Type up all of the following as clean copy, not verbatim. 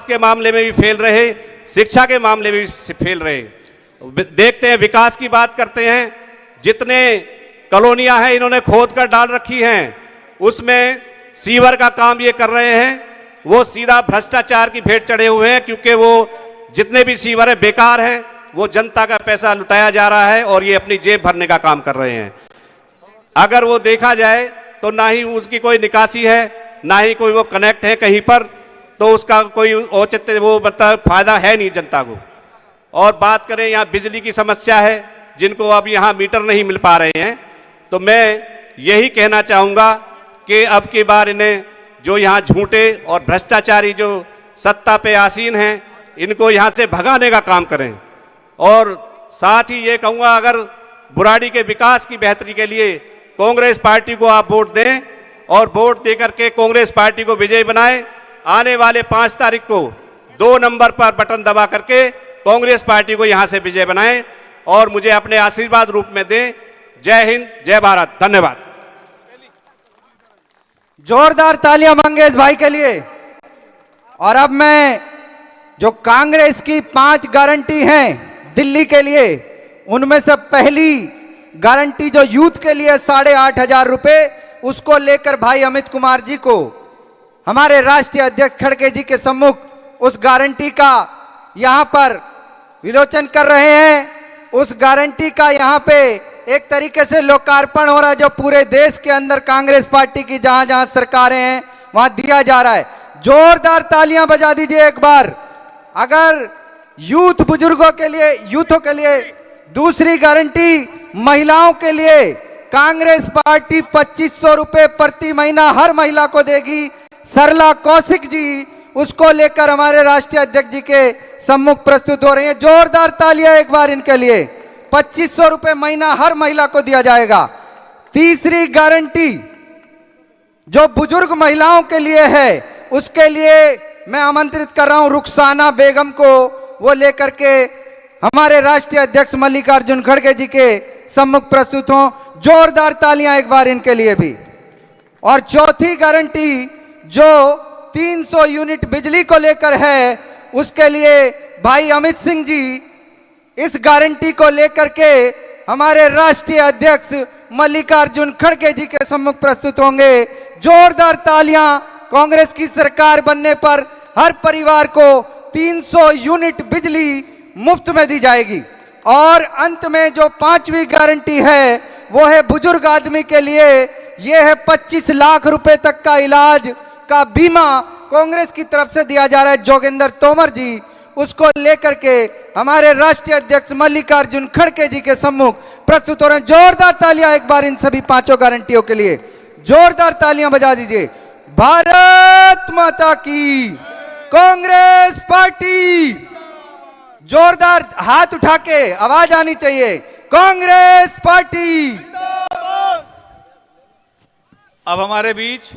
के मामले में भी फेल रहे, शिक्षा के मामले में भी फेल रहे। देखते हैं, विकास की बात करते हैं, जितने कॉलोनियां हैं इन्होंने खोद कर डाल रखी हैं, उसमें सीवर का काम ये कर रहे हैं, वो सीधा भ्रष्टाचार की भेंट चढ़े हुए हैं, क्योंकि वो जितने भी सीवर है बेकार हैं, वो जनता का पैसा लुटाया जा रहा है और ये अपनी जेब भरने का काम कर रहे हैं। अगर वो देखा जाए तो ना ही उसकी कोई निकासी है, ना ही कोई वो कनेक्ट है कहीं पर, तो उसका कोई औचित्य वो मतलब फायदा है नहीं जनता को। और बात करें यहाँ बिजली की समस्या है, जिनको अब यहाँ मीटर नहीं मिल पा रहे हैं, तो मैं यही कहना चाहूँगा कि अब की बार इन्हें जो यहाँ झूठे और भ्रष्टाचारी जो सत्ता पे आसीन हैं, इनको यहाँ से भगाने का काम करें। और साथ ही ये कहूँगा, अगर बुराड़ी के विकास की बेहतरी के लिए कांग्रेस पार्टी को आप वोट दें और वोट दे करके कांग्रेस पार्टी को विजयी बनाएं। आने वाले 5 तारीख को 2 नंबर पर बटन दबा करके कांग्रेस पार्टी को यहाँ से विजय बनाएं और मुझे अपने आशीर्वाद रूप में दें। जय हिंद, जय भारत, धन्यवाद। जोरदार तालियां मंगेश भाई के लिए। और अब मैं जो कांग्रेस की 5 गारंटी हैं दिल्ली के लिए, उनमें से पहली गारंटी जो यूथ के लिए 8,500 रुपए, उसको लेकर भाई अमित कुमार जी को हमारे राष्ट्रीय अध्यक्ष खड़गे जी के सम्मुख उस गारंटी का यहां पर विलोचन कर रहे हैं। उस गारंटी का यहां पे एक तरीके से लोकार्पण हो रहा है, जो पूरे देश के अंदर कांग्रेस पार्टी की जहां जहां सरकारें हैं वहां दिया जा रहा है। जोरदार तालियां बजा दीजिए एक बार। अगर यूथ बुजुर्गों के लिए, यूथों के लिए दूसरी गारंटी महिलाओं के लिए कांग्रेस पार्टी 2500 रुपए प्रति महीना हर महिला को देगी। सरला कौशिक जी उसको लेकर हमारे राष्ट्रीय अध्यक्ष जी के सम्मुख प्रस्तुत हो रही हैं। जोरदार तालियां एक बार इनके लिए। 2500 रुपए महीना हर महिला को दिया जाएगा। तीसरी गारंटी जो बुजुर्ग महिलाओं के लिए है, उसके लिए मैं आमंत्रित कर रहा हूं रुखसाना बेगम को, वो लेकर के हमारे राष्ट्रीय अध्यक्ष मल्लिकार्जुन खड़गे जी के सम्मुख प्रस्तुत हों। जोरदार तालियां एक बार इनके लिए भी। और चौथी गारंटी जो 300 यूनिट बिजली को लेकर है, उसके लिए भाई अमित सिंह जी इस गारंटी को लेकर के हमारे राष्ट्रीय अध्यक्ष मल्लिकार्जुन खड़गे जी के सम्मुख प्रस्तुत होंगे। जोरदार तालियां। कांग्रेस की सरकार बनने पर हर परिवार को 300 यूनिट बिजली मुफ्त में दी जाएगी। और अंत में जो 5वीं गारंटी है वो है बुजुर्ग आदमी के लिए, ये है 25 लाख रुपए तक का इलाज का बीमा कांग्रेस की तरफ से दिया जा रहा है। जोगेंद्र तोमर जी उसको लेकर के हमारे राष्ट्रीय अध्यक्ष मल्लिकार्जुन खड़गे जी के सम्मुख प्रस्तुत हो रहे हैं। जोरदार तालियां एक बार इन सभी 5 गारंटियों के लिए। जोरदार तालियां बजा दीजिए। भारत माता की, कांग्रेस पार्टी। जोरदार हाथ उठा के आवाज आनी चाहिए, कांग्रेस पार्टी। अब हमारे बीच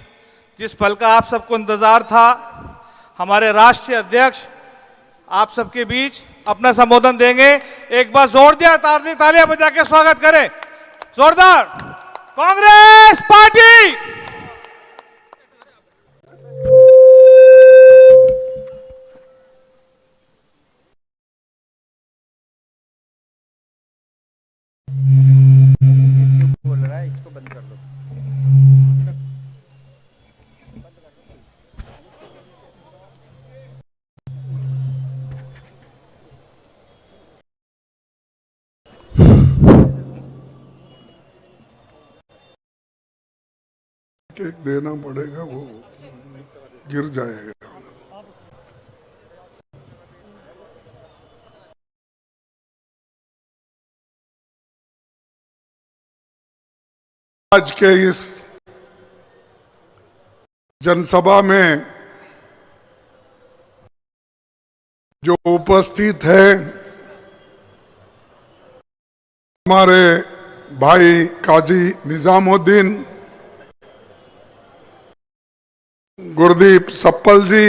जिस पल का आप सबको इंतजार था, हमारे राष्ट्रीय अध्यक्ष आप सबके बीच अपना संबोधन देंगे। एक बार जोरदार तालियां बजा के स्वागत करें। जोरदार। कांग्रेस पार्टी। बोल रहा है, इसको बंद कर दो। केक देना पड़ेगा, वो गिर जाएगा। आज के इस जनसभा में जो उपस्थित है, हमारे भाई काजी निजामुद्दीन, गुरदीप सप्पल जी,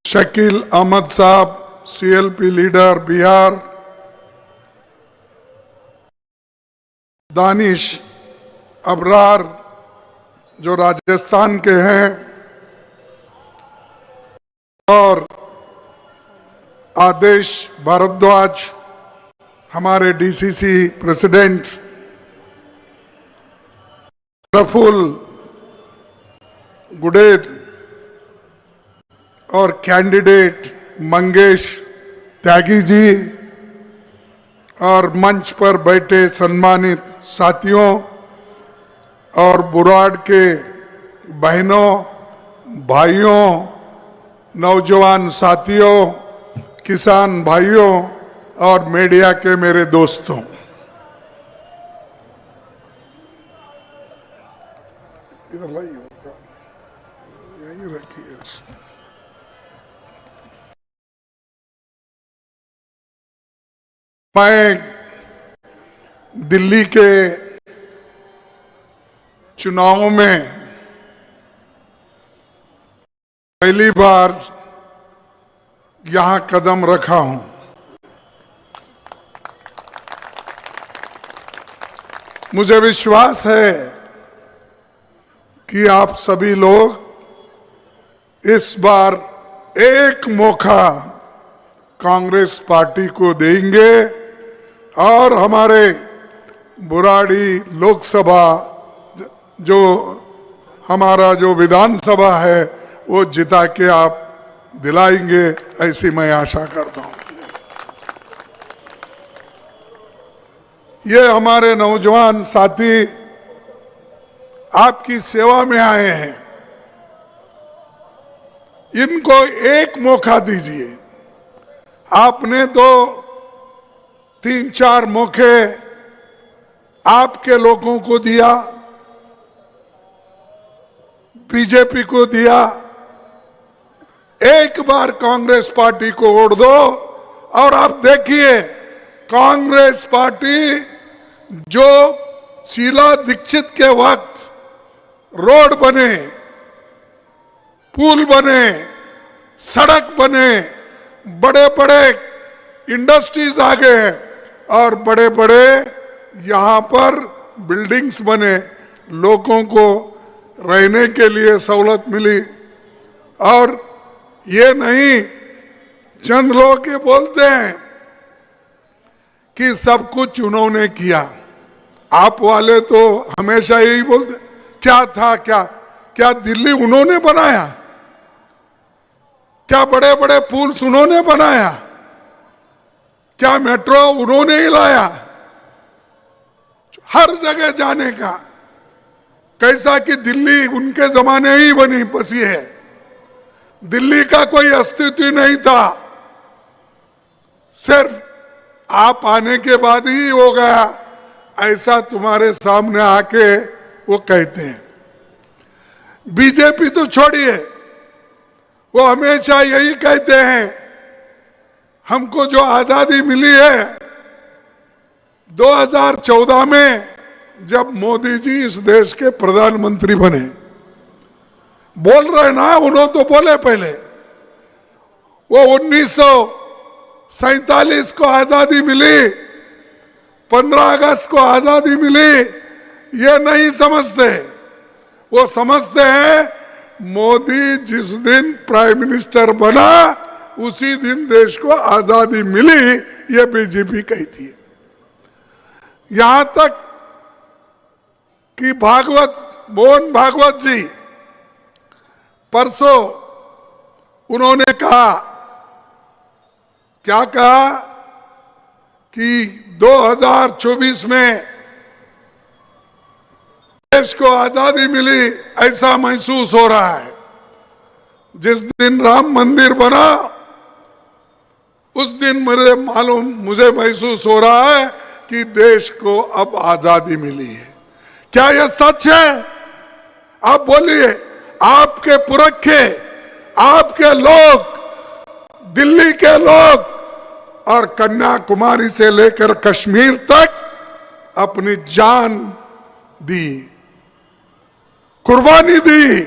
शकील अहमद साहब सीएलपी लीडर बिहार, दानिश अबरार जो राजस्थान के हैं, और आदेश भारद्वाज हमारे डीसीसी प्रेसिडेंट, प्रफुल्ल गुडेद और कैंडिडेट मंगेश त्यागी जी और मंच पर बैठे सम्मानित साथियों और बुराड़ के बहनों, भाइयों, नौजवान साथियों, किसान भाइयों और मीडिया के मेरे दोस्तों, इधर लाइए, यही रखिए। मैं दिल्ली के चुनावों में पहली बार यहां कदम रखा हूं। मुझे विश्वास है कि आप सभी लोग इस बार एक मौका कांग्रेस पार्टी को देंगे और हमारे बुराड़ी लोकसभा जो हमारा जो विधानसभा है वो जिता के आप दिलाएंगे, ऐसी मैं आशा करता हूं। ये हमारे नौजवान साथी आपकी सेवा में आए हैं, इनको एक मौका दीजिए। आपने तो 3-4 मौके आपके लोगों को दिया, बीजेपी को दिया। एक बार कांग्रेस पार्टी को वोट दो और आप देखिए कांग्रेस पार्टी जो शीला दीक्षित के वक्त रोड बने, पुल बने, सड़क बने, बड़े बड़े इंडस्ट्रीज आ गए और बड़े बड़े यहां पर बिल्डिंग्स बने, लोगों को रहने के लिए सहूलत मिली। और ये नहीं, चंद लोग ये बोलते हैं कि सब कुछ उन्होंने किया। आप वाले तो हमेशा यही बोलते, क्या था, क्या दिल्ली उन्होंने बनाया, क्या बड़े बड़े पुल्स उन्होंने बनाया, क्या मेट्रो उन्होंने ही लाया। हर जगह जाने का, कैसा कि दिल्ली उनके जमाने ही बनी बसी है, दिल्ली का कोई अस्तित्व नहीं था, सिर्फ आप आने के बाद ही हो गया, ऐसा तुम्हारे सामने आके वो कहते हैं। बीजेपी तो छोड़िए, वो हमेशा यही कहते हैं हमको जो आजादी मिली है 2014 में जब मोदी जी इस देश के प्रधानमंत्री बने, बोल रहे ना, उन्होंने तो बोले पहले, वो 1947 को आजादी मिली, 15 अगस्त को आजादी मिली, ये नहीं समझते। वो समझते हैं मोदी जिस दिन प्राइम मिनिस्टर बना उसी दिन देश को आजादी मिली, ये बीजेपी कहती है। यहां तक कि मोहन भागवत जी परसों उन्होंने कहा, क्या कहा कि 2024 में देश को आजादी मिली ऐसा महसूस हो रहा है। जिस दिन राम मंदिर बना उस दिन मुझे महसूस हो रहा है कि देश को अब आजादी मिली है। क्या यह सच है? आप बोलिए। आपके पुरखे, आपके लोग, दिल्ली के लोग और कन्याकुमारी से लेकर कश्मीर तक अपनी जान दी, कुर्बानी दी।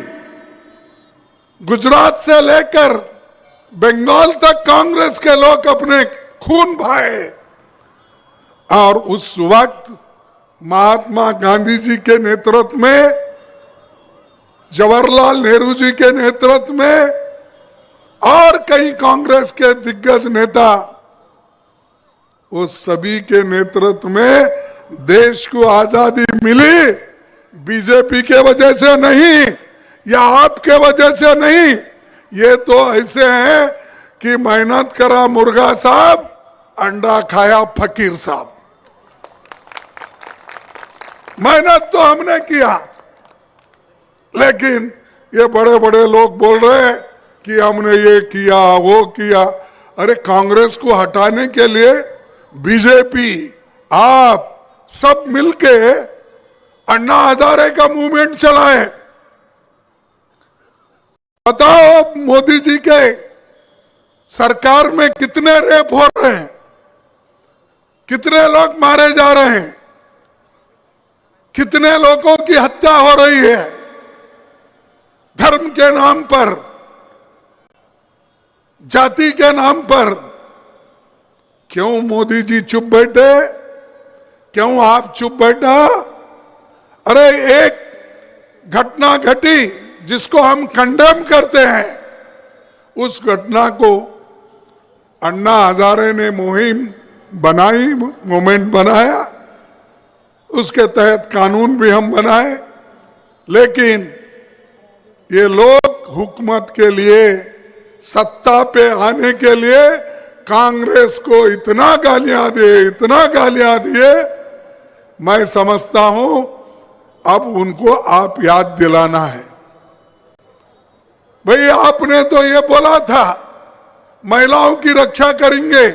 गुजरात से लेकर बंगाल तक कांग्रेस के लोग अपने खून बहाए। और उस वक्त महात्मा गांधी जी के नेतृत्व में, जवाहरलाल नेहरू जी के नेतृत्व में और कई कांग्रेस के दिग्गज नेता, वो सभी के नेतृत्व में देश को आजादी मिली बीजेपी के वजह से नहीं, या आपके वजह से नहीं। ये तो ऐसे हैं कि मेहनत करा मुर्गा साहब, अंडा खाया फकीर साहब। मेहनत तो हमने किया, लेकिन ये बड़े बड़े लोग बोल रहे हैं कि हमने ये किया वो किया। अरे कांग्रेस को हटाने के लिए बीजेपी, आप सब मिलके अन्ना हजारे का मूवमेंट चलाए। बताओ मोदी जी के सरकार में कितने रेप हो रहे हैं, कितने लोग मारे जा रहे हैं, कितने लोगों की हत्या हो रही है धर्म के नाम पर, जाति के नाम पर। क्यों मोदी जी चुप बैठे? क्यों आप चुप बैठा? अरे एक घटना घटी जिसको हम कंडेम करते हैं, उस घटना को अन्ना हजारे ने मुहिम बनाई, मूवमेंट बनाया, उसके तहत कानून भी हम बनाए। लेकिन ये लोग हुकूमत के लिए, सत्ता पे आने के लिए कांग्रेस को इतना गालियां दिए, इतना गालियां दिए। मैं समझता हूं अब उनको आप याद दिलाना है। भाई आपने तो ये बोला था महिलाओं की रक्षा करेंगे,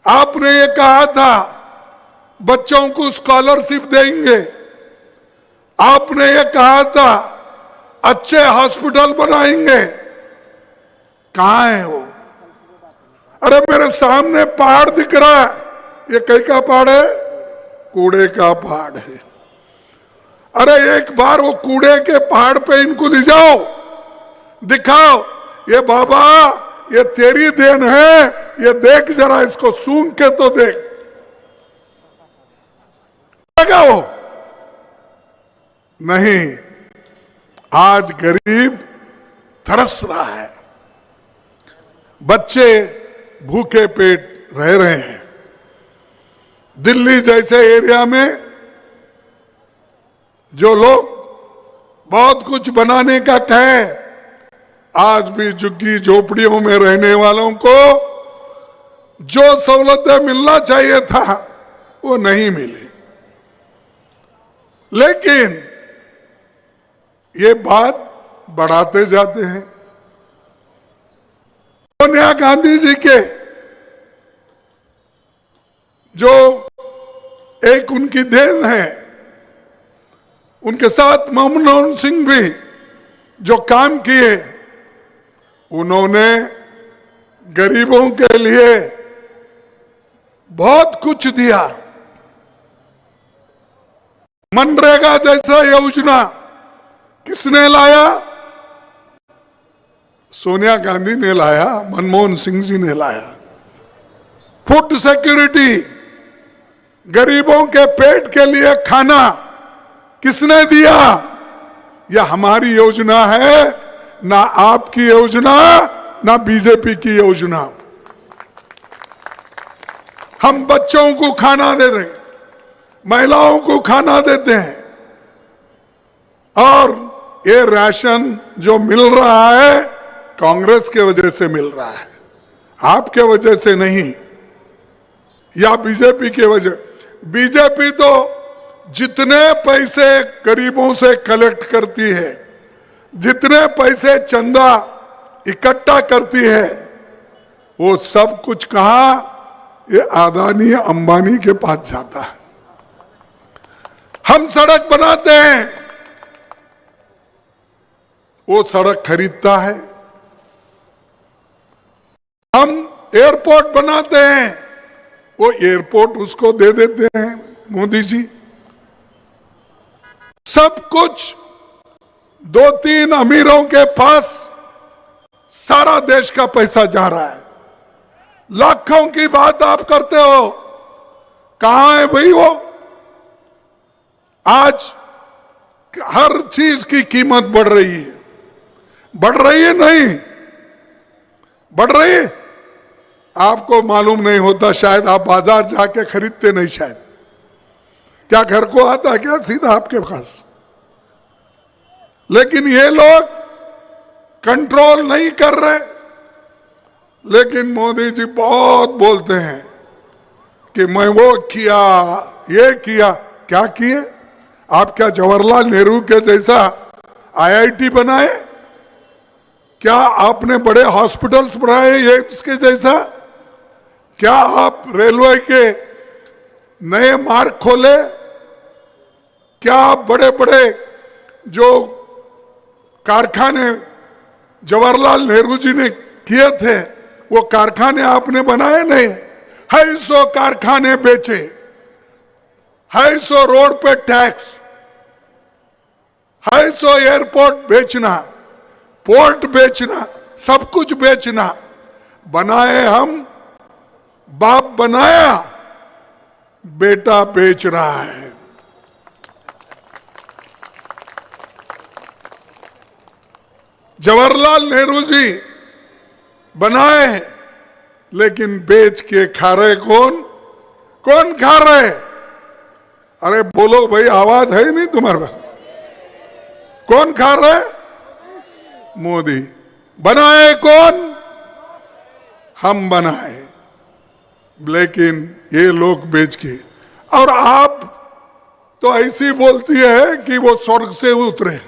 आपने ये कहा था बच्चों को स्कॉलरशिप देंगे, आपने ये कहा था अच्छे हॉस्पिटल बनाएंगे। कहां है वो? अरे मेरे सामने पहाड़ दिख रहा है, ये कई का पहाड़ है? कूड़े का पहाड़ है। अरे एक बार वो कूड़े के पहाड़ पे इनको ले जाओ, दिखाओ, ये बाबा ये तेरी देन है, ये देख जरा, इसको सूंघ के तो देख। लगाओ नहीं, आज गरीब तरस रहा है, बच्चे भूखे पेट रह रहे हैं। दिल्ली जैसे एरिया में जो लोग बहुत कुछ बनाने का कहे, आज भी झुग्गी झोपड़ियों में रहने वालों को जो सहूलतें मिलना चाहिए था वो नहीं मिली। लेकिन ये बात बढ़ाते जाते हैं। सोनिया गांधी जी के जो एक उनकी देन है, उनके साथ मनमोहन सिंह भी जो काम किए, उन्होंने गरीबों के लिए बहुत कुछ दिया। मनरेगा जैसा योजना किसने लाया? सोनिया गांधी ने लाया, मनमोहन सिंह जी ने लाया। फूड सिक्योरिटी, गरीबों के पेट के लिए खाना किसने दिया? यह हमारी योजना है, ना आपकी योजना, ना बीजेपी की योजना। हम बच्चों को खाना दे रहे हैं, महिलाओं को खाना देते हैं, और ये राशन जो मिल रहा है कांग्रेस के वजह से मिल रहा है, आपके वजह से नहीं, या बीजेपी के वजह। बीजेपी तो जितने पैसे गरीबों से कलेक्ट करती है, जितने पैसे चंदा इकट्ठा करती है, वो सब कुछ कहां? ये अदानी अंबानी के पास जाता है। हम सड़क बनाते हैं, वो सड़क खरीदता है। हम एयरपोर्ट बनाते हैं, वो एयरपोर्ट उसको दे देते हैं मोदी जी। सब कुछ 2-3 अमीरों के पास सारा देश का पैसा जा रहा है। लाखों की बात आप करते हो, कहां है भाई वो? आज हर चीज की कीमत बढ़ रही है, बढ़ रही है? नहीं बढ़ रही है। आपको मालूम नहीं होता, शायद आप बाजार जाके खरीदते नहीं, शायद। क्या घर को आता क्या सीधा आपके पास? लेकिन ये लोग कंट्रोल नहीं कर रहे। लेकिन मोदी जी बहुत बोलते हैं कि मैं वो किया, ये किया। क्या किए? आप क्या जवाहरलाल नेहरू के जैसा आईआईटी बनाए? क्या आपने बड़े हॉस्पिटल्स बनाए एम्स के जैसा? क्या आप रेलवे के नए मार्ग खोले? क्या आप बड़े बड़े जो कारखाने जवाहरलाल नेहरू जी ने किए थे वो कारखाने आपने बनाए? नहीं। 250 कारखाने बेचे, 250 रोड पे टैक्स, 250 एयरपोर्ट बेचना, पोर्ट बेचना, सब कुछ बेचना। बनाए हम, बाप बनाया, बेटा बेच रहा है। जवाहरलाल नेहरू जी बनाए, लेकिन बेच के खा रहे कौन? कौन खा रहे? अरे बोलो भाई, आवाज है नहीं तुम्हारे पास? कौन खा रहे? मोदी। बनाए कौन? हम बनाए, लेकिन ये लोग बेच के। और आप तो ऐसी बोलती है कि वो स्वर्ग से उतरे,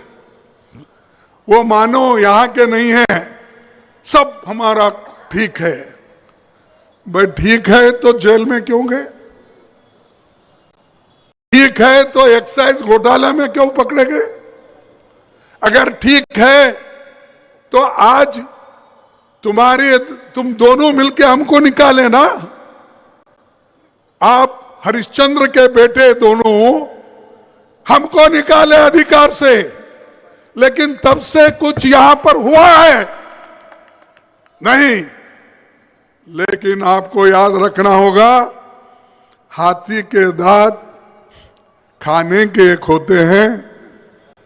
वो मानो यहां के नहीं है, सब हमारा ठीक है। भाई ठीक है तो जेल में क्यों गए? ठीक है तो एक्साइज घोटाला में क्यों पकड़े गए? अगर ठीक है तो आज तुम दोनों मिलके हमको निकाले ना। आप हरिश्चंद्र के बेटे दोनों हमको निकाले अधिकार से, लेकिन तब से कुछ यहां पर हुआ है नहीं। लेकिन आपको याद रखना होगा, हाथी के दांत खाने के एक होते हैं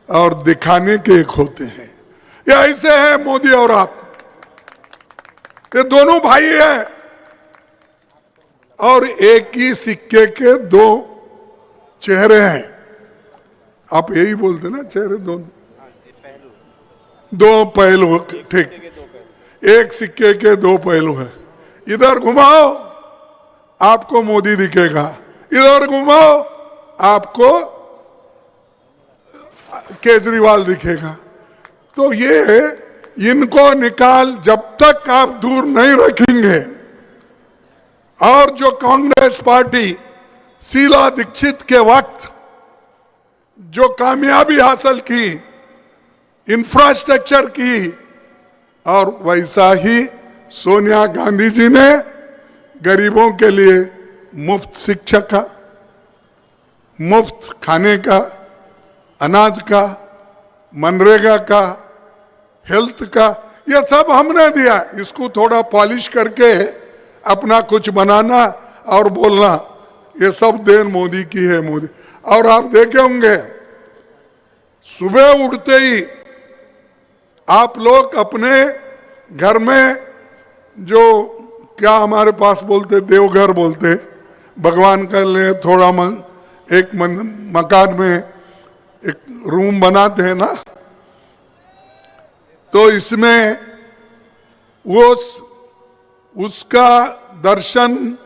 और दिखाने के एक होते हैं। ये ऐसे है मोदी और आप, ये दोनों भाई हैं और एक ही सिक्के के दो चेहरे हैं। आप यही बोलते ना, चेहरे दोनों, दो पहलू। ठीक, एक सिक्के के दो पहलू है। इधर घुमाओ आपको मोदी दिखेगा, इधर घुमाओ आपको केजरीवाल दिखेगा। तो ये इनको निकाल, जब तक आप दूर नहीं रखेंगे। और जो कांग्रेस पार्टी शीला दीक्षित के वक्त जो कामयाबी हासिल की, इंफ्रास्ट्रक्चर की, और वैसा ही सोनिया गांधी जी ने गरीबों के लिए मुफ्त शिक्षा का, मुफ्त खाने का, अनाज का, मनरेगा का, हेल्थ का, ये सब हमने दिया। इसको थोड़ा पॉलिश करके अपना कुछ बनाना और बोलना, ये सब देन मोदी की है। मोदी। और आप देखे होंगे, सुबह उठते ही आप लोग अपने घर में जो क्या हमारे पास बोलते, देवघर बोलते, भगवान का लिए थोड़ा एक मकान में एक रूम बनाते हैं ना, तो इसमें वो उसका दर्शन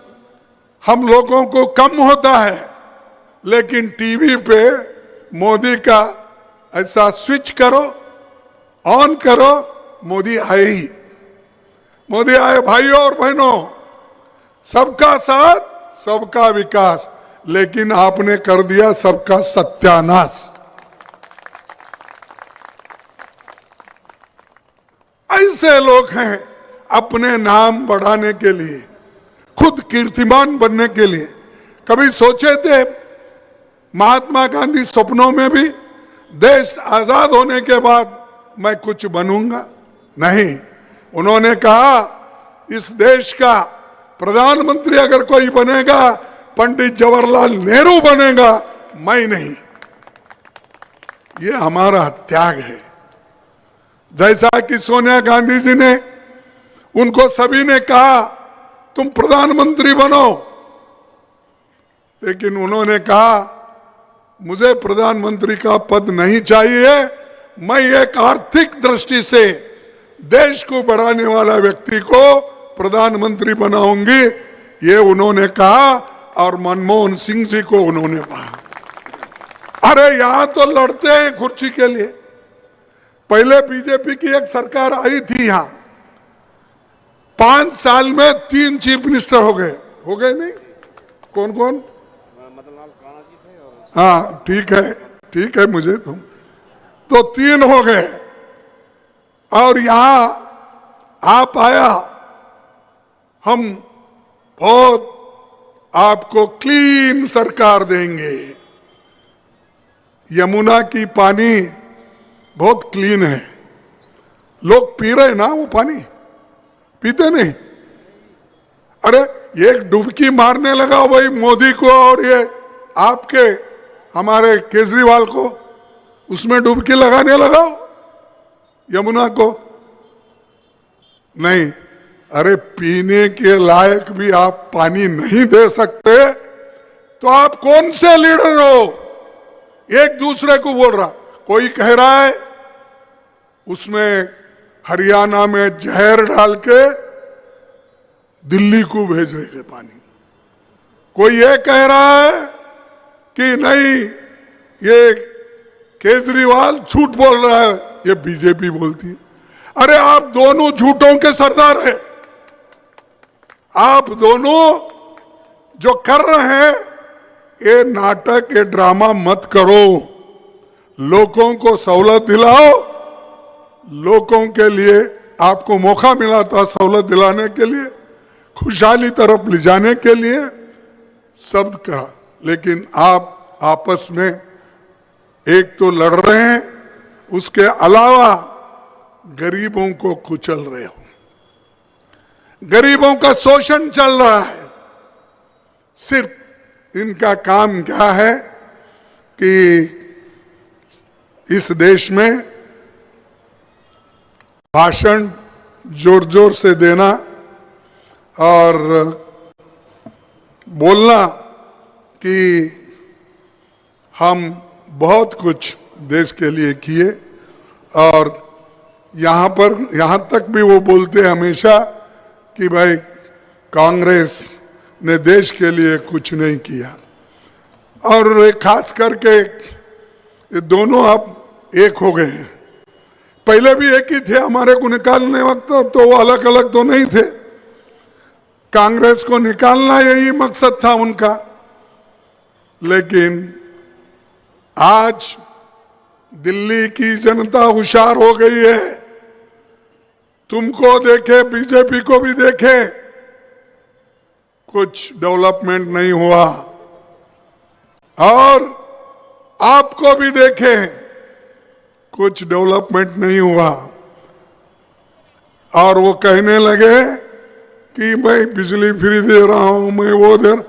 हम लोगों को कम होता है। लेकिन टीवी पे मोदी का ऐसा स्विच करो, ऑन करो, मोदी आए ही। मोदी आए। भाइयों और बहनों, सबका साथ, सबका विकास, लेकिन आपने कर दिया सबका सत्यानाश। ऐसे लोग हैं अपने नाम बढ़ाने के लिए, खुद कीर्तिमान बनने के लिए। कभी सोचे थे महात्मा गांधी सपनों में भी देश आजाद होने के बाद मैं कुछ बनूंगा? नहीं, उन्होंने कहा इस देश का प्रधानमंत्री अगर कोई बनेगा, पंडित जवाहरलाल नेहरू बनेगा, मैं नहीं। ये हमारा त्याग है। जैसा कि सोनिया गांधी जी ने, उनको सभी ने कहा तुम प्रधानमंत्री बनो, लेकिन उन्होंने कहा मुझे प्रधानमंत्री का पद नहीं चाहिए, मैं एक आर्थिक दृष्टि से देश को बढ़ाने वाला व्यक्ति को प्रधानमंत्री बनाऊंगी, ये उन्होंने कहा। और मनमोहन सिंह जी को उन्होंने कहा। अरे यहां तो लड़ते हैं कुर्सी के लिए। पहले बीजेपी की एक सरकार आई थी यहां, 5 साल में 3 चीफ मिनिस्टर हो गए नहीं? कौन कौन? हाँ ठीक है मुझे तो 3 हो गए। और यहां आप आया, हम बहुत आपको क्लीन सरकार देंगे। यमुना की पानी बहुत क्लीन है, लोग पी रहे ना वो पानी, पीते नहीं। अरे एक डुबकी मारने लगा भाई मोदी को और ये आपके हमारे केजरीवाल को, उसमें डुबकी लगाने लगाओ यमुना को। नहीं, अरे पीने के लायक भी आप पानी नहीं दे सकते तो आप कौन से लीडर हो? एक दूसरे को बोल रहा, कोई कह रहा है उसमें हरियाणा में जहर डाल के दिल्ली को भेज रहे थे पानी, कोई ये कह रहा है कि नहीं ये केजरीवाल झूठ बोल रहा है, ये बीजेपी बोलती है। अरे आप दोनों झूठों के सरदार हैं। आप दोनों जो कर रहे हैं ये नाटक, ये ड्रामा मत करो। लोगों को सहूलत दिलाओ, लोगों के लिए आपको मौका मिला था सहूलत दिलाने के लिए, खुशहाली तरफ ले जाने के लिए सब करा, लेकिन आप आपस में एक तो लड़ रहे हैं, उसके अलावा गरीबों को कुचल रहे हो, गरीबों का शोषण चल रहा है। सिर्फ इनका काम क्या है कि इस देश में भाषण जोर जोर से देना और बोलना कि हम बहुत कुछ देश के लिए किए, और यहाँ तक भी वो बोलते हैं हमेशा कि भाई कांग्रेस ने देश के लिए कुछ नहीं किया। और खास करके ये दोनों अब एक हो गए हैं। पहले भी एक ही थे, हमारे को निकालने वक्त तो वो अलग अलग तो नहीं थे। कांग्रेस को निकालना यही मकसद था उनका, लेकिन आज दिल्ली की जनता होशियार हो गई है। तुमको देखे, बीजेपी को भी देखे, कुछ डेवलपमेंट नहीं हुआ, और आपको भी देखे कुछ डेवलपमेंट नहीं हुआ। और वो कहने लगे कि मैं बिजली फ्री दे रहा हूं, मैं वो दे रहा।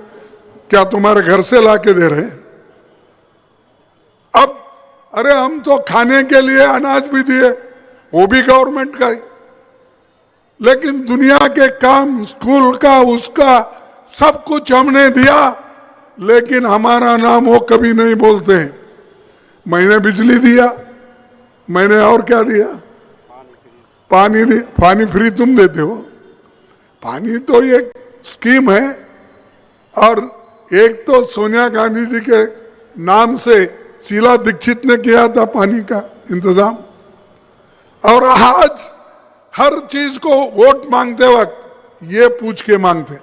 क्या तुम्हारे घर से लाके दे रहे? अब अरे हम तो खाने के लिए अनाज भी दिए, वो भी गवर्नमेंट का ही, लेकिन दुनिया के काम, स्कूल का, उसका सब कुछ हमने दिया, लेकिन हमारा नाम वो कभी नहीं बोलते हैं। मैंने बिजली दिया, मैंने और क्या दिया? पानी दिया। पानी फ्री तुम देते हो? पानी तो एक स्कीम है, और एक तो सोनिया गांधी जी के नाम से शीला दीक्षित ने किया था पानी का इंतजाम। और आज हर चीज को वोट मांगते वक्त ये पूछ के मांगते,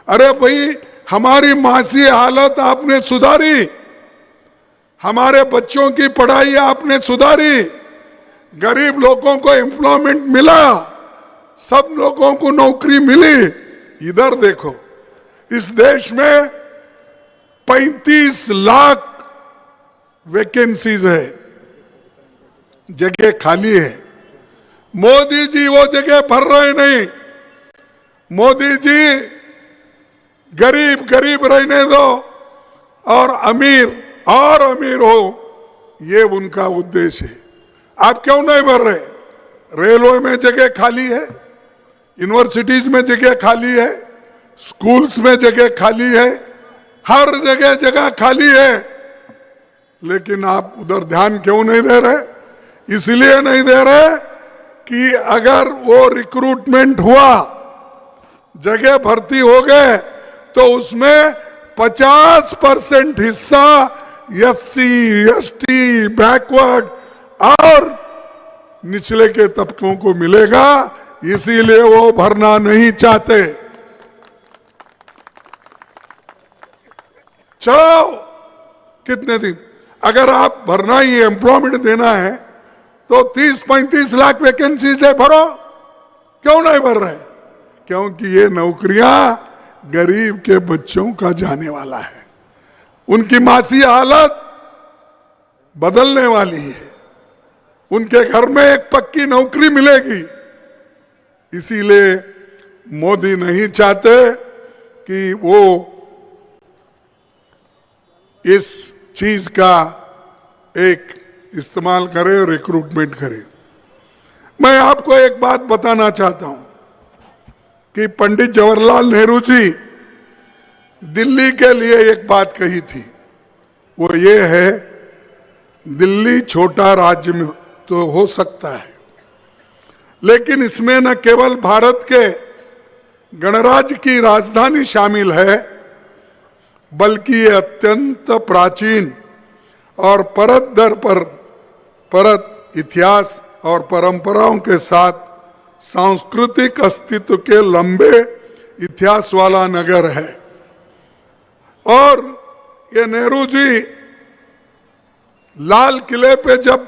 अरे भाई हमारी मासी हालत आपने सुधारी, हमारे बच्चों की पढ़ाई आपने सुधारी, गरीब लोगों को एम्प्लॉयमेंट मिला, सब लोगों को नौकरी मिली। इधर देखो, इस देश में 35 लाख वैकेंसीज है, जगह खाली है। मोदी जी वो जगह भर रहे नहीं। मोदी जी गरीब गरीब रहने दो और अमीर हो, ये उनका उद्देश्य है। आप क्यों नहीं भर रहे? रेलवे में जगह खाली है, यूनिवर्सिटीज में जगह खाली है, स्कूल्स में जगह खाली है, हर जगह जगह खाली है, लेकिन आप उधर ध्यान क्यों नहीं दे रहे? इसलिए नहीं दे रहे कि अगर वो रिक्रूटमेंट हुआ, जगह भर्ती हो गए, तो उसमें 50% हिस्सा एससी, एसटी, बैकवर्ड और निचले के तबकों को मिलेगा, इसीलिए वो भरना नहीं चाहते। चलो कितने दिन, अगर आप भरना ही एम्प्लॉयमेंट देना है तो 30-35 लाख वैकेंसीज है, भरो। क्यों नहीं भर रहे? क्योंकि ये नौकरियां गरीब के बच्चों का जाने वाला है, उनकी मासी हालत बदलने वाली है, उनके घर में एक पक्की नौकरी मिलेगी। इसीलिए मोदी नहीं चाहते कि वो इस चीज का एक इस्तेमाल करे और रिक्रूटमेंट करे। मैं आपको एक बात बताना चाहता हूं कि पंडित जवाहरलाल नेहरू जी दिल्ली के लिए एक बात कही थी, वो ये है, दिल्ली छोटा राज्य में तो हो सकता है, लेकिन इसमें न केवल भारत के गणराज्य की राजधानी शामिल है, बल्कि ये अत्यंत प्राचीन और परत दर पर परत इतिहास और परंपराओं के साथ सांस्कृतिक अस्तित्व के लंबे इतिहास वाला नगर है। और ये नेहरू जी लाल किले पे जब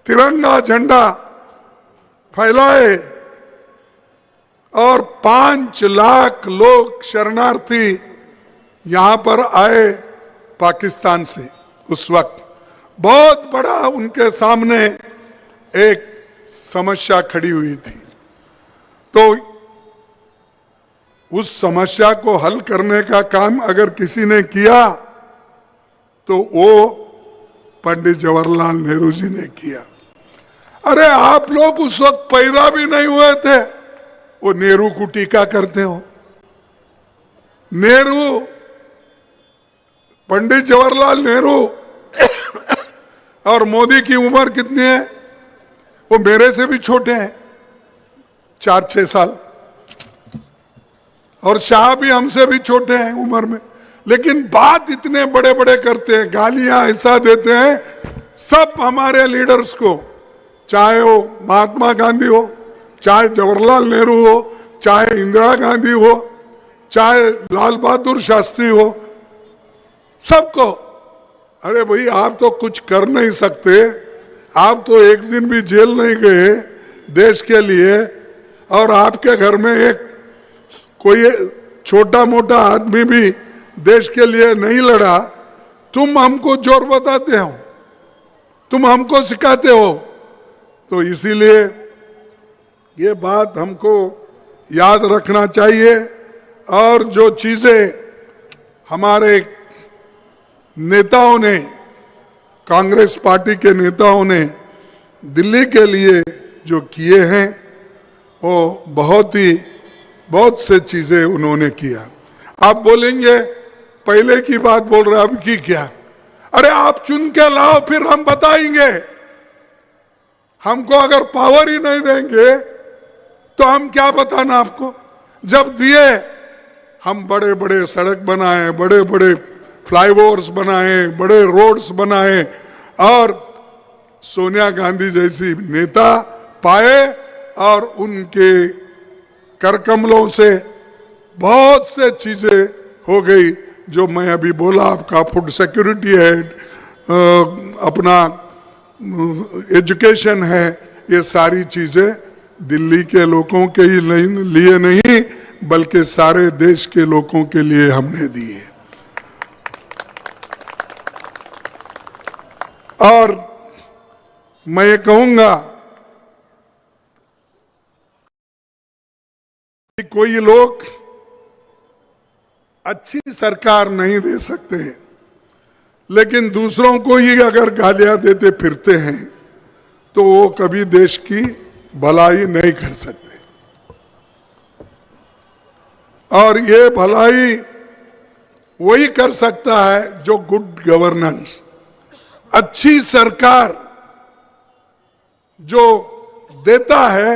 तिरंगा झंडा फैलाए और 5 लाख लोग शरणार्थी यहां पर आए पाकिस्तान से, उस वक्त बहुत बड़ा उनके सामने एक समस्या खड़ी हुई थी। तो उस समस्या को हल करने का काम अगर किसी ने किया तो वो पंडित जवाहरलाल नेहरू जी ने किया। अरे आप लोग उस वक्त पैदा भी नहीं हुए थे, वो नेहरू को टीका करते हो। नेहरू, पंडित जवाहरलाल नेहरू और मोदी की उम्र कितनी है? वो मेरे से भी छोटे हैं, 4-6 साल, और शाह भी हमसे भी छोटे हैं उम्र में, लेकिन बात इतने बड़े बड़े करते हैं, गालियां ऐसा देते हैं सब हमारे लीडर्स को, चाहे वो महात्मा गांधी हो, चाहे जवाहरलाल नेहरू हो, चाहे इंदिरा गांधी हो, चाहे लाल बहादुर शास्त्री हो, सबको। अरे भाई आप तो कुछ कर नहीं सकते, आप तो एक दिन भी जेल नहीं गए देश के लिए, और आपके घर में एक कोई छोटा मोटा आदमी भी देश के लिए नहीं लड़ा, तुम हमको जोर बताते हो, तुम हमको सिखाते हो। तो इसीलिए ये बात हमको याद रखना चाहिए। और जो चीजें हमारे नेताओं ने, कांग्रेस पार्टी के नेताओं ने दिल्ली के लिए जो किए हैं, वो बहुत से चीजें उन्होंने किया। आप बोलेंगे पहले की बात बोल रहे, अब की क्या? अरे आप चुन के लाओ, फिर हम बताएंगे। हमको अगर पावर ही नहीं देंगे तो हम क्या बताना आपको? जब दिए, हम बड़े बड़े सड़क बनाए, बड़े बड़े फ्लाईओवर्स बनाए, बड़े रोड्स बनाए, और सोनिया गांधी जैसी नेता पाए, और उनके करकमलों से बहुत से चीजें हो गई जो मैं अभी बोला। आपका फूड सिक्योरिटी है, अपना एजुकेशन है, ये सारी चीजें दिल्ली के लोगों के लिए नहीं बल्कि सारे देश के लोगों के लिए हमने दी है। और मैं ये कहूंगा कि कोई लोग अच्छी सरकार नहीं दे सकते हैं, लेकिन दूसरों को ही अगर गालियां देते फिरते हैं तो वो कभी देश की भलाई नहीं कर सकते। और ये भलाई वही कर सकता है जो गुड गवर्नेंस, अच्छी सरकार जो देता है,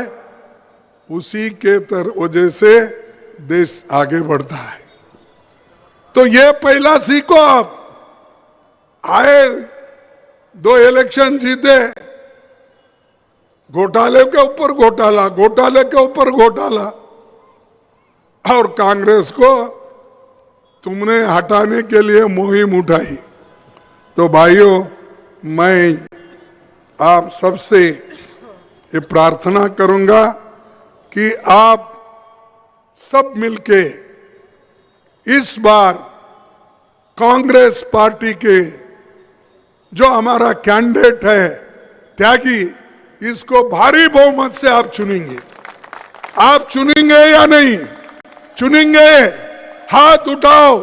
उसी के वजह से देश आगे बढ़ता है। तो ये पहला सीखो आप। आए 2 इलेक्शन जीते, घोटाले के ऊपर घोटाला, घोटाले के ऊपर घोटाला, और कांग्रेस को तुमने हटाने के लिए मुहिम उठाई। तो भाइयों, मैं आप सबसे ये प्रार्थना करूंगा कि आप सब मिलके इस बार कांग्रेस पार्टी के जो हमारा कैंडिडेट है त्यागी, इसको भारी बहुमत से आप चुनेंगे। आप चुनेंगे या नहीं? चुनेंगे? हाथ उठाओ,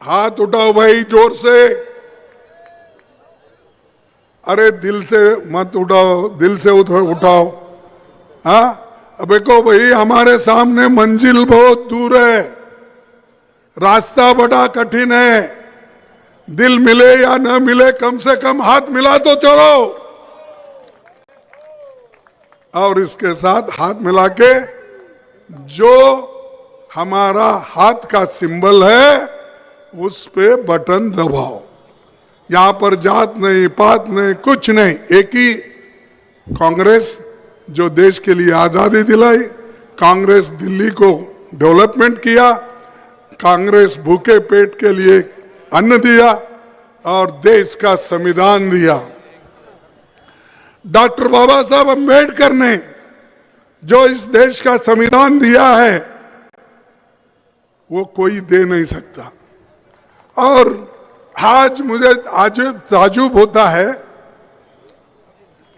हाथ उठाओ भाई, जोर से। अरे दिल से मत उठाओ, दिल से उठाओ। हाँ, अब देखो भाई, हमारे सामने मंजिल बहुत दूर है, रास्ता बड़ा कठिन है। दिल मिले या न मिले, कम से कम हाथ मिला तो चलो। और इसके साथ हाथ मिला के जो हमारा हाथ का सिंबल है उस पे बटन दबाओ। यहां पर जात नहीं, पात नहीं, कुछ नहीं, एक ही कांग्रेस जो देश के लिए आजादी दिलाई, कांग्रेस दिल्ली को डेवलपमेंट किया, कांग्रेस भूखे पेट के लिए अन्न दिया और देश का संविधान दिया। डॉक्टर बाबा साहब अम्बेडकर ने जो इस देश का संविधान दिया है वो कोई दे नहीं सकता। और आज मुझे ताजुब होता है,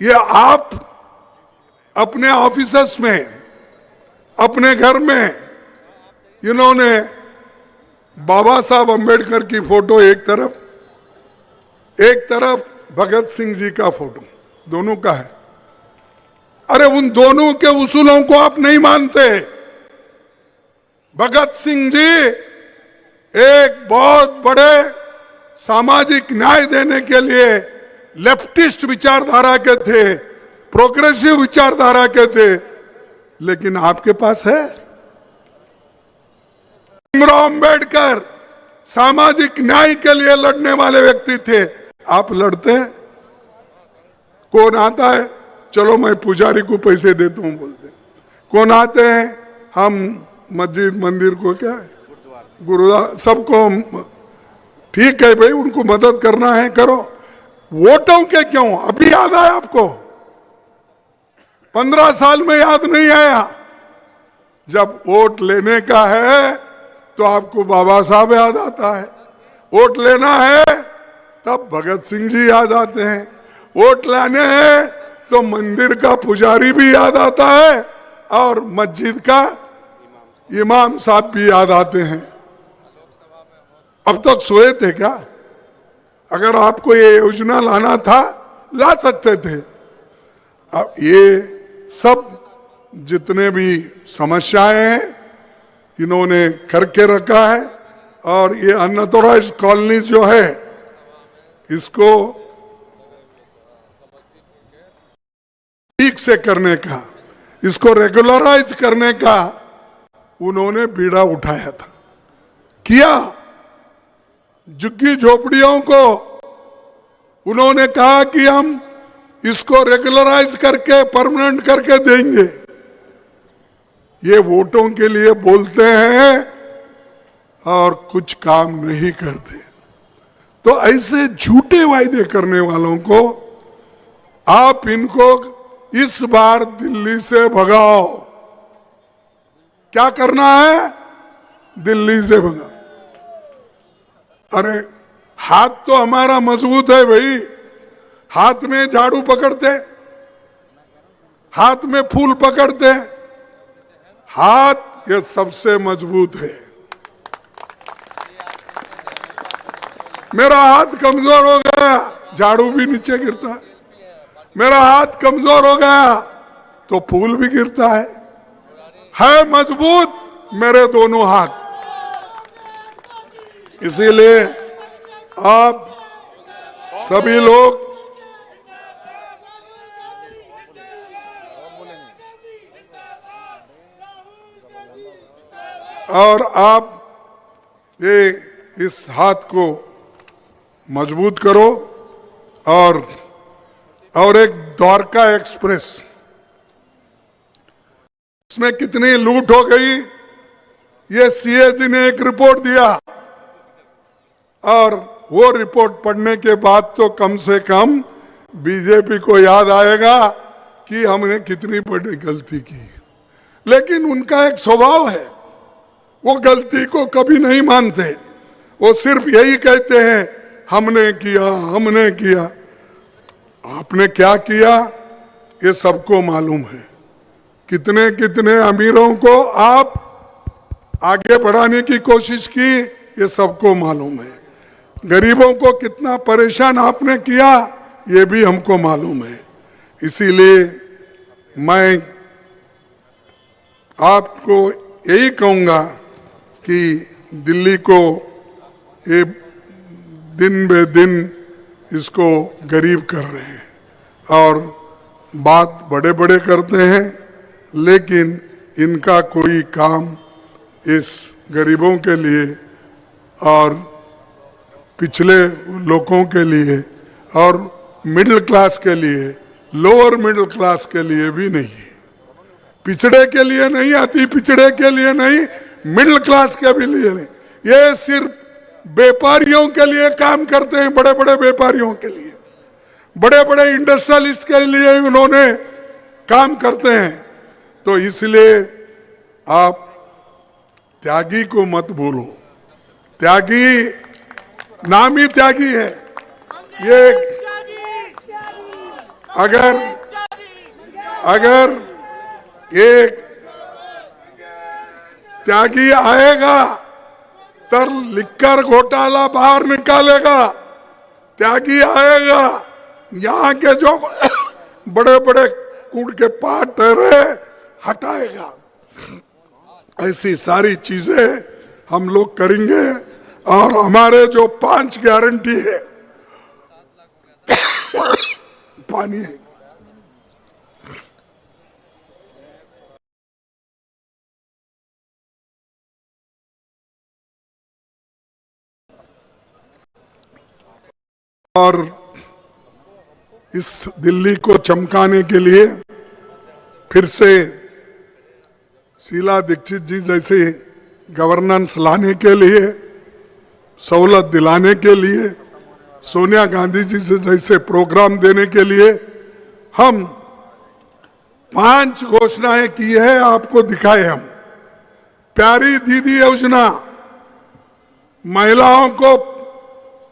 ये आप अपने ऑफिसर्स में, अपने घर में, इन्होंने बाबा साहब अम्बेडकर की फोटो एक तरफ भगत सिंह जी का फोटो, दोनों का है। अरे उन दोनों के उसूलों को आप नहीं मानते। भगत सिंह जी एक बहुत बड़े सामाजिक न्याय देने के लिए लेफ्टिस्ट विचारधारा के थे, प्रोग्रेसिव विचारधारा के थे, लेकिन आपके पास है? भीमराव अम्बेडकर सामाजिक न्याय के लिए लड़ने वाले व्यक्ति थे, आप लड़ते हैं? कौन आता है, चलो मैं पुजारी को पैसे देता हूं बोलते। कौन आते हैं, हम मस्जिद मंदिर को, क्या है, गुरुद्वारा, सबको ठीक है भाई, उनको मदद करना है करो। वोटों के क्यों? अभी याद आया आपको? 15 साल में याद नहीं आया? जब वोट लेने का है तो आपको बाबा साहब याद आता है, वोट लेना है तब भगत सिंह जी याद आते हैं, वोट लाने हैं तो मंदिर का पुजारी भी याद आता है और मस्जिद का इमाम साहब भी याद आते हैं। अब तक सोए थे क्या? अगर आपको ये योजना लाना था ला सकते थे। अब ये सब जितने भी समस्याएं हैं इन्होंने करके रखा है। और ये अनऑथोराइज कॉलोनी जो है इसको ठीक से करने का, इसको रेगुलराइज करने का उन्होंने बीड़ा उठाया था, किया। झुग्गी झोपड़ियों को उन्होंने कहा कि हम इसको रेगुलराइज करके परमानेंट करके देंगे। ये वोटों के लिए बोलते हैं और कुछ काम नहीं करते। तो ऐसे झूठे वायदे करने वालों को आप इनको इस बार दिल्ली से भगाओ। क्या करना है? दिल्ली से भगाओ। अरे हाथ तो हमारा मजबूत है भाई, हाथ में झाड़ू पकड़ते, हाथ में फूल पकड़ते, हाथ ये सबसे मजबूत है। मेरा हाथ कमजोर हो गया, झाड़ू भी नीचे गिरता है। मेरा हाथ कमजोर हो गया तो फूल भी गिरता है मजबूत मेरे दोनों हाथ। इसीलिए आप सभी लोग और आप ये इस हाथ को मजबूत करो। और एक द्वारका एक्सप्रेस, इसमें कितनी लूट हो गई ये सीएजी ने एक रिपोर्ट दिया, और वो रिपोर्ट पढ़ने के बाद तो कम से कम बीजेपी को याद आएगा कि हमने कितनी बड़ी गलती की। लेकिन उनका एक स्वभाव है, वो गलती को कभी नहीं मानते, वो सिर्फ यही कहते हैं हमने किया हमने किया। आपने क्या किया ये सबको मालूम है। कितने कितने अमीरों को आप आगे बढ़ाने की कोशिश की ये सबको मालूम है। गरीबों को कितना परेशान आपने किया ये भी हमको मालूम है। इसीलिए मैं आपको यही कहूंगा कि दिल्ली को ये दिन बे दिन इसको गरीब कर रहे हैं और बात बड़े बड़े करते हैं, लेकिन इनका कोई काम इस गरीबों के लिए और पिछले लोगों के लिए और मिडिल क्लास के लिए, लोअर मिडिल क्लास के लिए भी नहीं है। पिछड़े के लिए नहीं, अति पिछड़े के लिए नहीं, मिडिल क्लास के भी लिए नहीं। ये सिर्फ व्यापारियों के लिए काम करते हैं, बड़े बड़े व्यापारियों के लिए, बड़े बड़े इंडस्ट्रियलिस्ट के लिए उन्होंने काम करते हैं। तो इसलिए आप त्यागी को मत भूलो। त्यागी नाम ही त्यागी है। ये अगर एक त्यागी आएगा तर लिखकर घोटाला बाहर निकालेगा। त्यागी आएगा, यहाँ के जो बड़े बड़े कूड़ के पात ठहरे हटाएगा। ऐसी सारी चीजें हम लोग करेंगे और हमारे जो 5 गारंटी है पानी है, और इस दिल्ली को चमकाने के लिए फिर से शीला दीक्षित जी जैसे गवर्नेंस लाने के लिए, सहूलत दिलाने के लिए, सोनिया गांधी जी से जैसे प्रोग्राम देने के लिए हम 5 घोषणाएं की है, आपको दिखाए हम। प्यारी दीदी योजना, महिलाओं को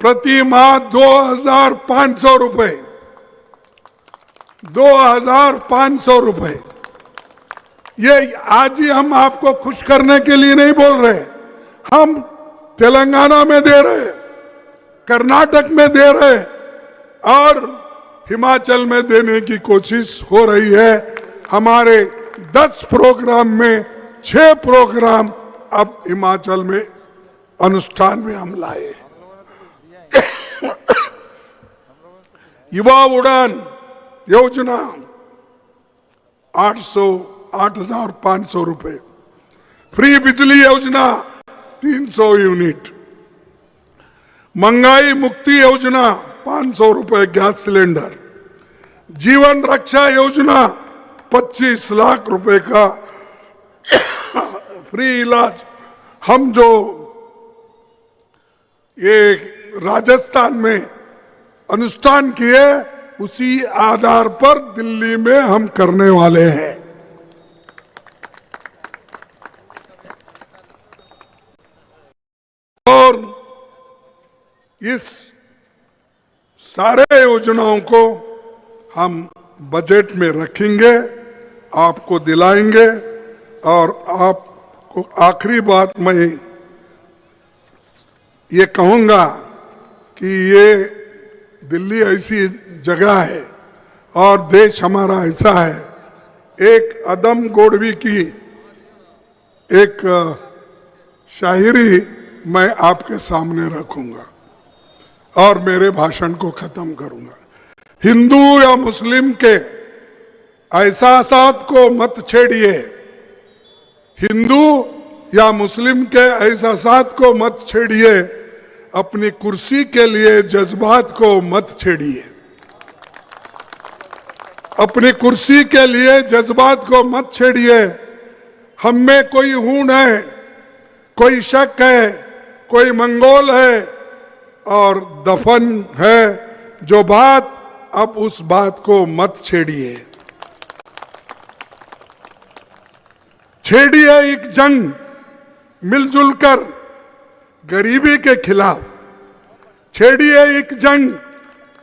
प्रति माह 2,500 रुपए, 2,500 रुपए। ये आज ही हम आपको खुश करने के लिए नहीं बोल रहे, हम तेलंगाना में दे रहे, कर्नाटक में दे रहे और हिमाचल में देने की कोशिश हो रही है। हमारे 10 प्रोग्राम में 6 प्रोग्राम अब हिमाचल में अनुष्ठान में हम लाए। युवा उड़ान योजना 8,500 रुपए, फ्री बिजली योजना 300 यूनिट, महंगाई मुक्ति योजना 500 रुपए गैस सिलेंडर, जीवन रक्षा योजना 25 लाख रुपए का फ्री इलाज। हम जो ये राजस्थान में अनुष्ठान किए उसी आधार पर दिल्ली में हम करने वाले हैं। और इस सारे योजनाओं को हम बजट में रखेंगे, आपको दिलाएंगे। और आपको आखिरी बात मैं ये कहूंगा कि ये दिल्ली ऐसी जगह है, और देश हमारा ऐसा है। एक अदम गोडवी की एक शायरी मैं आपके सामने रखूंगा और मेरे भाषण को खत्म करूंगा। हिंदू या मुस्लिम के एहसासात को मत छेड़िए, हिंदू या मुस्लिम के एहसासात को मत छेड़िए, अपनी कुर्सी के लिए जज्बात को मत छेड़िए, अपनी कुर्सी के लिए जज्बात को मत छेड़िए। हम में कोई हून है, कोई शक है, कोई मंगोल है और दफन है जो बात, अब उस बात को मत छेड़िए। छेड़िए एक जंग मिलजुल कर गरीबी के खिलाफ, छेड़िए एक जंग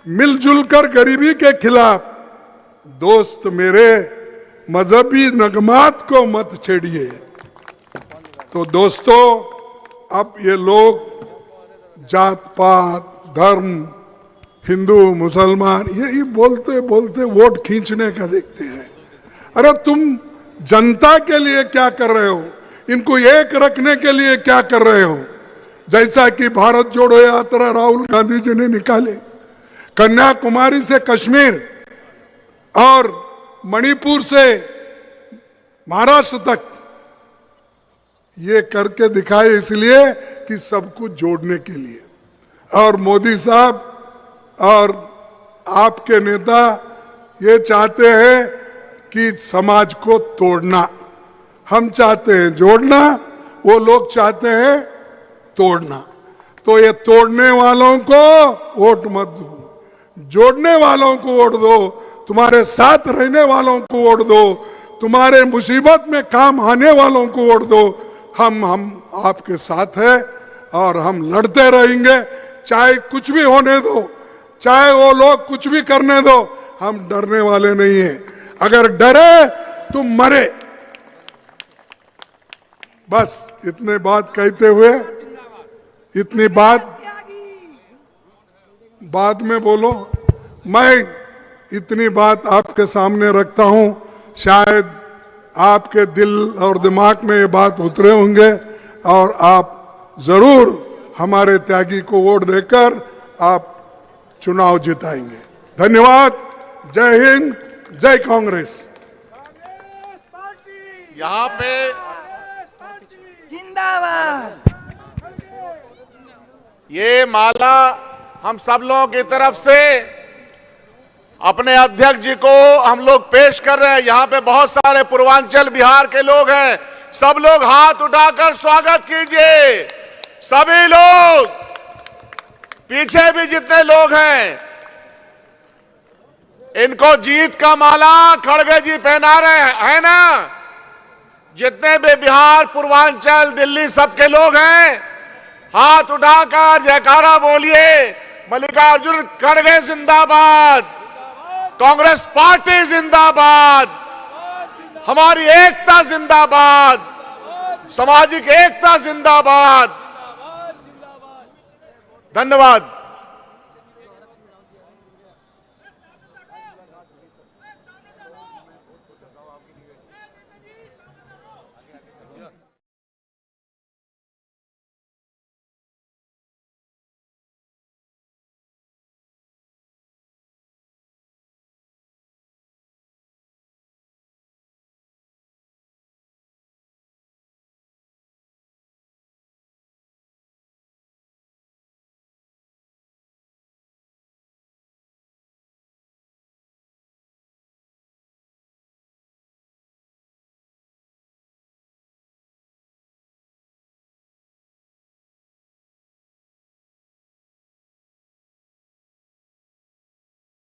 मिलजुल कर गरीबी के खिलाफ। दोस्त मेरे मजहबी नगमात को मत छेड़िए। तो दोस्तों, अब ये लोग जात पात, धर्म, हिंदू मुसलमान यही बोलते बोलते वोट खींचने का देखते हैं। अरे तुम जनता के लिए क्या कर रहे हो? इनको एक रखने के लिए क्या कर रहे हो? जैसा कि भारत जोड़ो यात्रा राहुल गांधी जी ने निकाले, कन्याकुमारी से कश्मीर और मणिपुर से महाराष्ट्र तक, ये करके दिखाए इसलिए कि सब कुछ जोड़ने के लिए। और मोदी साहब और आपके नेता ये चाहते हैं कि समाज को तोड़ना, हम चाहते हैं जोड़ना, वो लोग चाहते हैं तोड़ना। तो ये तोड़ने वालों को वोट मत दो, जोड़ने वालों को वोट दो, तुम्हारे साथ रहने वालों को वोट दो, तुम्हारे मुसीबत में काम आने वालों को वोट दो। हम आपके साथ हैं और हम लड़ते रहेंगे, चाहे कुछ भी होने दो, चाहे वो लोग कुछ भी करने दो, हम डरने वाले नहीं हैं। अगर डरे तो मरे। बस इतने बात कहते हुए, इतनी बात बाद में बोलो, मैं इतनी बात आपके सामने रखता हूं। शायद आपके दिल और दिमाग में ये बात उतरे होंगे और आप जरूर हमारे त्यागी को वोट देकर आप चुनाव जिताएंगे। धन्यवाद। जय हिंद, जय कांग्रेस। यहाँ पे जिंदाबाद। ये माला हम सब लोगों की तरफ से अपने अध्यक्ष जी को हम लोग पेश कर रहे हैं। यहाँ पे बहुत सारे पूर्वांचल बिहार के लोग हैं, सब लोग हाथ उठाकर स्वागत कीजिए। सभी लोग, पीछे भी जितने लोग हैं, इनको जीत का माला खड़गे जी पहना रहे हैं ना। जितने भी बिहार, पूर्वांचल, दिल्ली सबके लोग हैं, हाथ उठाकर जयकारा बोलिए। मल्लिकार्जुन खड़गे जिंदाबाद, कांग्रेस पार्टी जिंदाबाद, हमारी एकता जिंदाबाद, सामाजिक एकता जिंदाबाद। धन्यवाद।